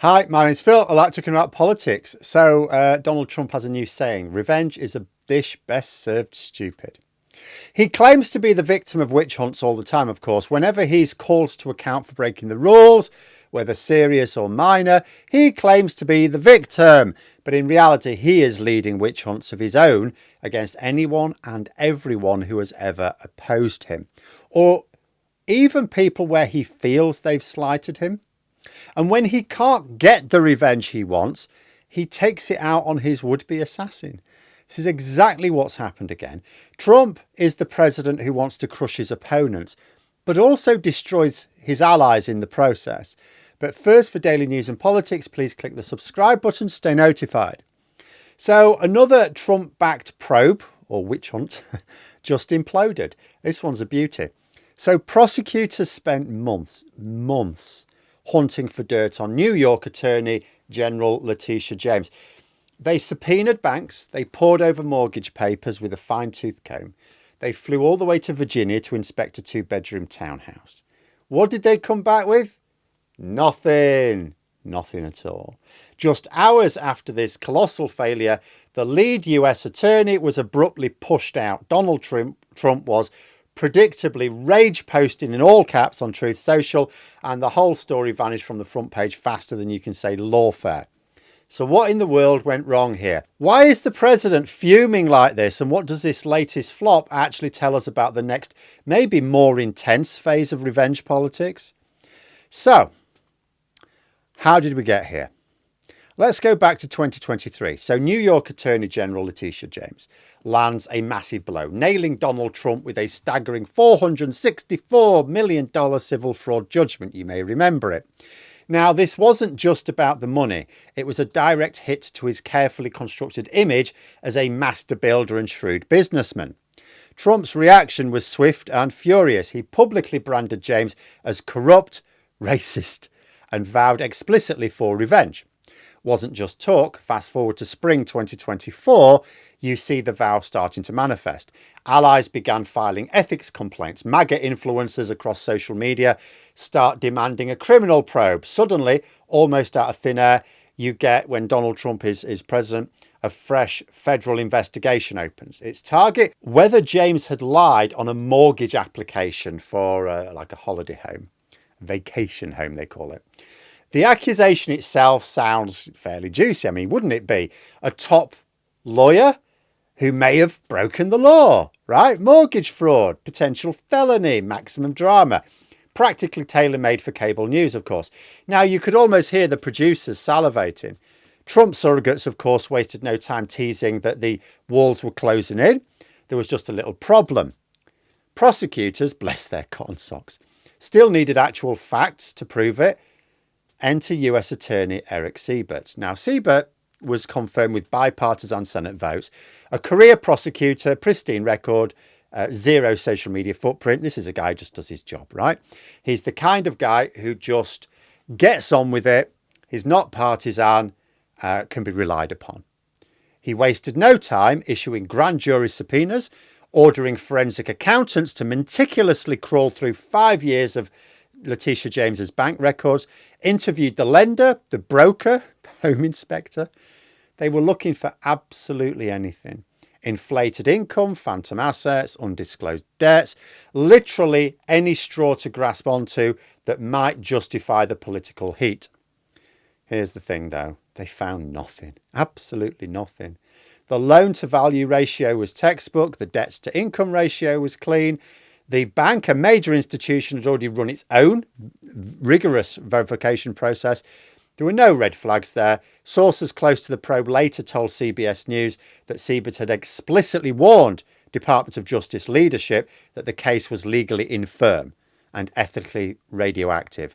Hi, my name's Phil. I like talking about politics. So Donald Trump has a new saying: revenge is a dish best served stupid. He claims to be the victim of witch hunts all the time, of course. Whenever he's called to account for breaking the rules, whether serious or minor, he claims to be the victim. But in reality, he is leading witch hunts of his own against anyone and everyone who has ever opposed him, or even people where he feels they've slighted him. And when he can't get the revenge he wants, he takes it out on his would-be assassin. This is exactly what's happened again. Trump is the president who wants to crush his opponents, but also destroys his allies in the process. But first, for daily news and politics, please click the subscribe button to stay notified. So another Trump-backed probe, or witch hunt, just imploded. This one's a beauty. So prosecutors spent months hunting for dirt on New York Attorney General Letitia James. They subpoenaed banks, they pored over mortgage papers with a fine-tooth comb. They flew all the way to Virginia to inspect a two-bedroom townhouse. What did they come back with? Nothing at all. Just hours after this colossal failure, the lead US attorney was abruptly pushed out. Donald Trump was predictably rage posting in all caps on Truth Social, and the whole story vanished from the front page faster than you can say lawfare. So what in the world went wrong here? Why is the president fuming like this? And what does this latest flop actually tell us about the next, maybe more intense phase of revenge politics? So, how did we get here? Let's go back to 2023. So New York Attorney General Letitia James lands a massive blow, nailing Donald Trump with a staggering $464 million civil fraud judgment. You may remember it. Now, this wasn't just about the money. It was a direct hit to his carefully constructed image as a master builder and shrewd businessman. Trump's reaction was swift and furious. He publicly branded James as corrupt, racist, and vowed explicitly for revenge. Wasn't just talk. Fast forward to spring 2024, you see the vow starting to manifest. Allies began filing ethics complaints. MAGA influencers across social media start demanding a criminal probe. Suddenly, almost out of thin air, you get, when Donald Trump is president, a fresh federal investigation opens. Its target, whether James had lied on a mortgage application for like a holiday home, vacation home they call it. The accusation itself sounds fairly juicy. I mean, wouldn't it be? A top lawyer who may have broken the law, right? Mortgage fraud, potential felony, maximum drama. Practically tailor-made for cable news, of course. Now, you could almost hear the producers salivating. Trump surrogates, of course, wasted no time teasing that the walls were closing in. There was just a little problem. Prosecutors, bless their cotton socks, still needed actual facts to prove it. Enter US Attorney Eric Siebert. Now, Siebert was confirmed with bipartisan Senate votes, a career prosecutor, pristine record, zero social media footprint. This is a guy who just does his job, right? He's the kind of guy who just gets on with it. He's not partisan, can be relied upon. He wasted no time issuing grand jury subpoenas, ordering forensic accountants to meticulously crawl through 5 years of Letitia James's bank records, interviewed the lender, the broker, home inspector. They were looking for absolutely anything. Inflated income, phantom assets, undisclosed debts, literally any straw to grasp onto that might justify the political heat. Here's the thing though, they found nothing, absolutely nothing. The loan to value ratio was textbook, the debts to income ratio was clean. The bank, a major institution, had already run its own rigorous verification process. There were no red flags there. Sources close to the probe later told CBS News that Siebert had explicitly warned Department of Justice leadership that the case was legally infirm and ethically radioactive,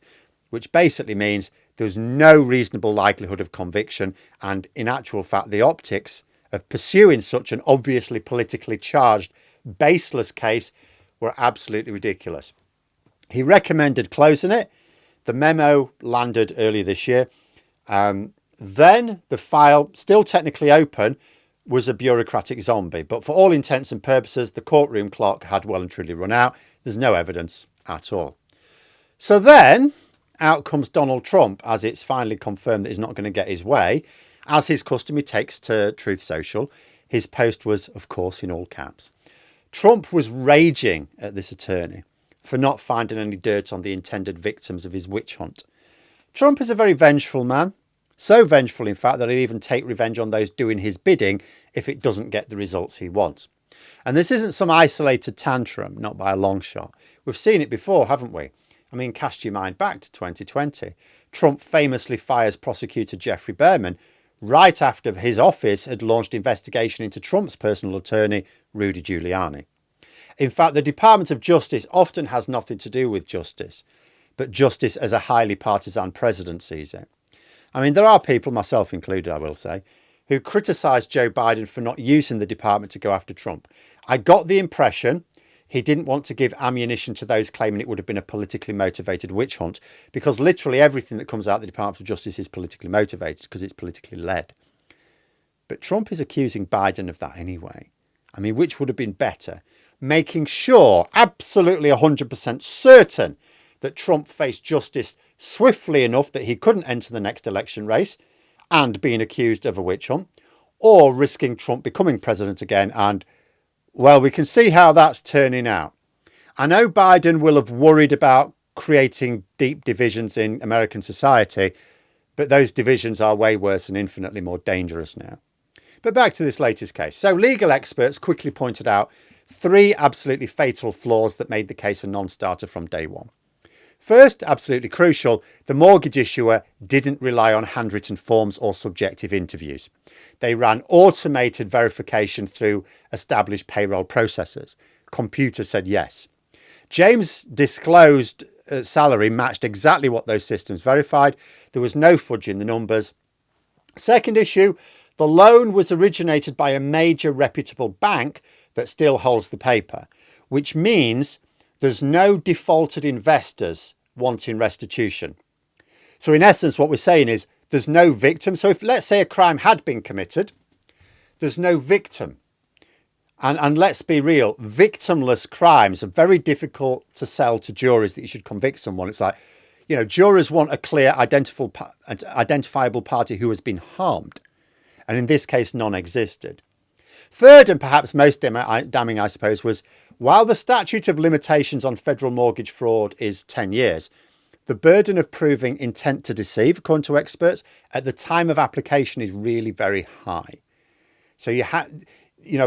which basically means there was no reasonable likelihood of conviction, and in actual fact, the optics of pursuing such an obviously politically charged, baseless case were absolutely ridiculous. He recommended closing it. The memo landed earlier this year. Then the file, still technically open, was a bureaucratic zombie. But for all intents and purposes, the courtroom clock had well and truly run out. There's no evidence at all. So then out comes Donald Trump, as it's finally confirmed that he's not going to get his way. As his custom, he takes to Truth Social. His post was, of course, in all caps. Trump was raging at this attorney for not finding any dirt on the intended victims of his witch hunt. Trump is a very vengeful man. So vengeful, in fact, that he'll even take revenge on those doing his bidding if it doesn't get the results he wants. And this isn't some isolated tantrum, not by a long shot. We've seen it before, haven't we? I mean, cast your mind back to 2020. Trump famously fires prosecutor Jeffrey Berman right after his office had launched investigation into Trump's personal attorney, Rudy Giuliani. In fact, the Department of Justice often has nothing to do with justice, but justice as a highly partisan president sees it. I mean, there are people, myself included, I will say, who criticise Joe Biden for not using the department to go after Trump. I got the impression he didn't want to give ammunition to those claiming it would have been a politically motivated witch hunt, because literally everything that comes out of the Department of Justice is politically motivated because it's politically led. But Trump is accusing Biden of that anyway. I mean, which would have been better? Making sure, absolutely 100% certain, that Trump faced justice swiftly enough that he couldn't enter the next election race and being accused of a witch hunt, or risking Trump becoming president again. And, well, we can see how that's turning out. I know Biden will have worried about creating deep divisions in American society, but those divisions are way worse and infinitely more dangerous now. But back to this latest case. So legal experts quickly pointed out 3 absolutely fatal flaws that made the case a non-starter from day one. First, absolutely crucial, the mortgage issuer didn't rely on handwritten forms or subjective interviews. They ran automated verification through established payroll processors. Computer said yes. James' disclosed salary matched exactly what those systems verified. There was no fudge in the numbers. Second issue, the loan was originated by a major reputable bank that still holds the paper, which means there's no defaulted investors wanting restitution. So in essence, what we're saying is there's no victim. So if, let's say, a crime had been committed, there's no victim. And let's be real, victimless crimes are very difficult to sell to juries that you should convict someone. It's like, jurors want a clear, identifiable party who has been harmed. And in this case, none existed. Third, and perhaps most damning, I suppose, was while the statute of limitations on federal mortgage fraud is 10 years, the burden of proving intent to deceive, according to experts, at the time of application is really very high. So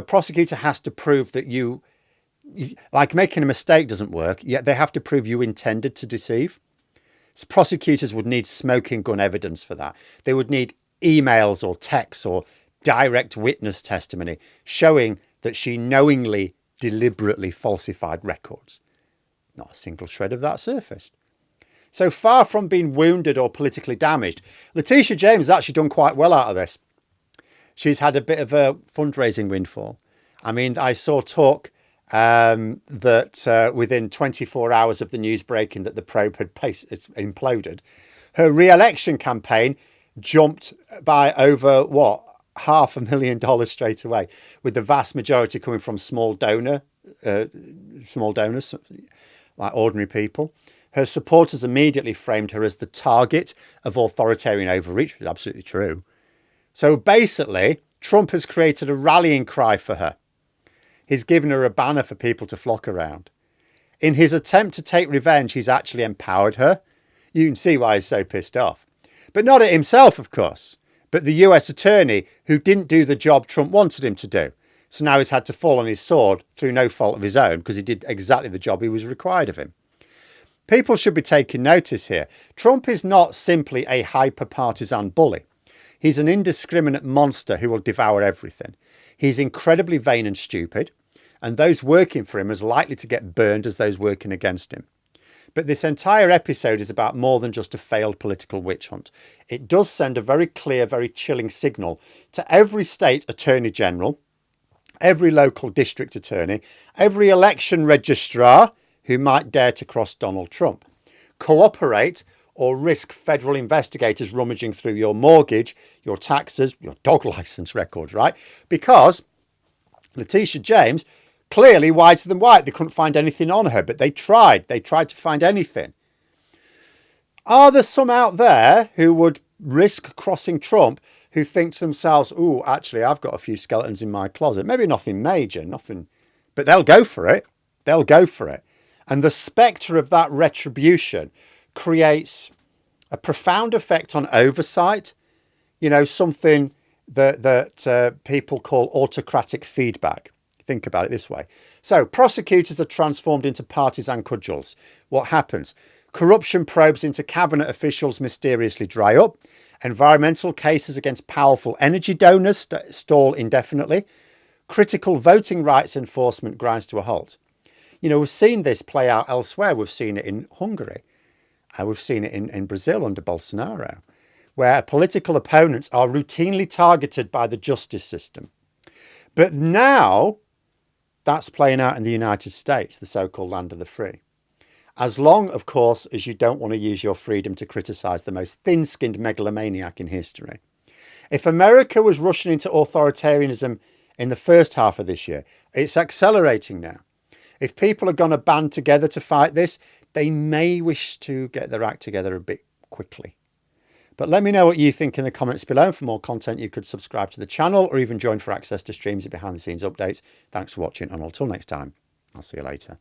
prosecutor has to prove that you like making a mistake doesn't work, yet they have to prove you intended to deceive. So prosecutors would need smoking gun evidence for that. They would need emails or texts or direct witness testimony showing that she knowingly, deliberately falsified records. Not a single shred of that surfaced. So far from being wounded or politically damaged, Letitia James has actually done quite well out of this. She's had a bit of a fundraising windfall. I mean, I saw talk that within 24 hours of the news breaking that the probe had imploded, her re-election campaign jumped by over, $500,000 straight away, with the vast majority coming from small donors, like ordinary people. Her supporters immediately framed her as the target of authoritarian overreach, which is absolutely true. So basically, Trump has created a rallying cry for her. He's given her a banner for people to flock around. In his attempt to take revenge, he's actually empowered her. You can see why he's so pissed off. But not at himself, of course, but the US attorney who didn't do the job Trump wanted him to do. So now he's had to fall on his sword through no fault of his own because he did exactly the job he was required of him. People should be taking notice here. Trump is not simply a hyper-partisan bully. He's an indiscriminate monster who will devour everything. He's incredibly vain and stupid, and those working for him are as likely to get burned as those working against him. But this entire episode is about more than just a failed political witch hunt. It does send a very clear, very chilling signal to every state attorney general, every local district attorney, every election registrar who might dare to cross Donald Trump. Cooperate or risk federal investigators rummaging through your mortgage, your taxes, your dog license records, right? Because Letitia James, clearly whiter than white, they couldn't find anything on her, but they tried to find anything. Are there some out there who would risk crossing Trump who think to themselves, oh, actually, I've got a few skeletons in my closet. Maybe nothing major, nothing, but they'll go for it. They'll go for it. And the spectre of that retribution creates a profound effect on oversight, something that people call autocratic feedback. Think about it this way. So prosecutors are transformed into partisan cudgels. What happens? Corruption probes into cabinet officials mysteriously dry up. Environmental cases against powerful energy donors stall indefinitely. Critical voting rights enforcement grinds to a halt. We've seen this play out elsewhere. We've seen it in Hungary. We've seen it in Brazil under Bolsonaro, where political opponents are routinely targeted by the justice system. But now that's playing out in the United States, the so-called land of the free. As long, of course, as you don't want to use your freedom to criticise the most thin-skinned megalomaniac in history. If America was rushing into authoritarianism in the first half of this year, it's accelerating now. If people are going to band together to fight this, they may wish to get their act together a bit quickly. But let me know what you think in the comments below. For more content, you could subscribe to the channel or even join for access to streams and behind-the-scenes updates. Thanks for watching, and until next time, I'll see you later.